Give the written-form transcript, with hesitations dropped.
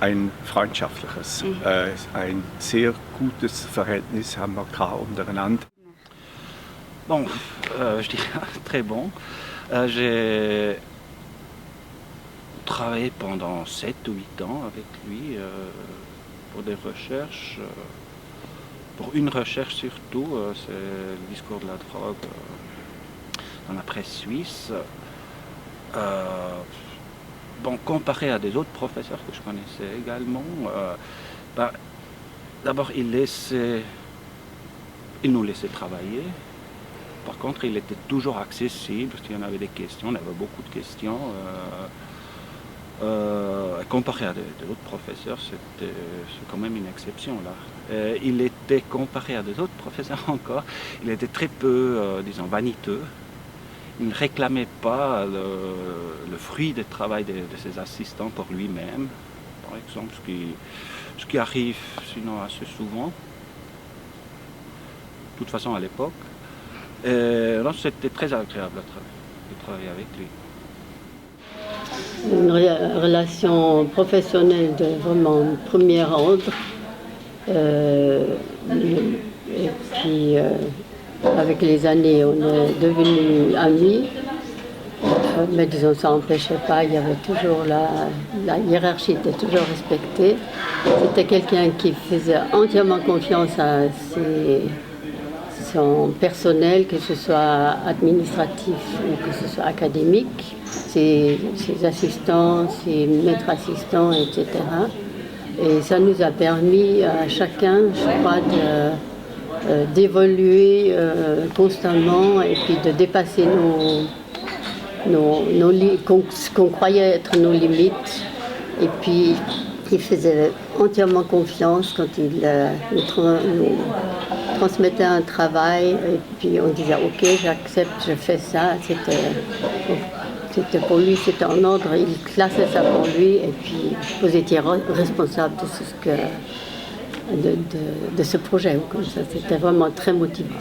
ein freundschaftliches, ein sehr gutes Verhältnis haben wir gehabt untereinander. Bon, je dirais très bon. J'ai travaillé pendant 7 ou 8 ans avec lui pour des recherches. Pour une recherche surtout, c'est le discours de la drogue dans la presse suisse. Bon, comparé à des autres professeurs que je connaissais également, d'abord il nous laissait travailler. Par contre, il était toujours accessible, s'il y en avait des questions, il y avait beaucoup de questions. Comparé à d'autres professeurs, c'est quand même une exception là. Il était comparé à des autres professeurs encore, il était très peu, disons, vaniteux. Il ne réclamait pas le fruit du travail de ses assistants pour lui-même, par exemple, ce qui arrive sinon assez souvent, de toute façon à l'époque. C'était très agréable de travailler avec lui. Une relation professionnelle de vraiment premier ordre. Et puis, avec les années, on est devenus amis. Mais disons, ça n'empêchait pas, il y avait toujours la hiérarchie était toujours respectée. C'était quelqu'un qui faisait entièrement confiance à son personnel, que ce soit administratif ou que ce soit académique, ses assistants, ses maîtres assistants, etc. Et ça nous a permis à chacun, je crois, d'évoluer constamment et puis de dépasser ce qu'on croyait être nos limites. Et puis, il faisait entièrement confiance quand il nous transmettait un travail. Et puis, on disait, OK, j'accepte, je fais ça. C'était pour lui, c'était en ordre. Il classait ça pour lui. Et puis, vous étiez responsable de ce projet. Comme ça, c'était vraiment très motivant.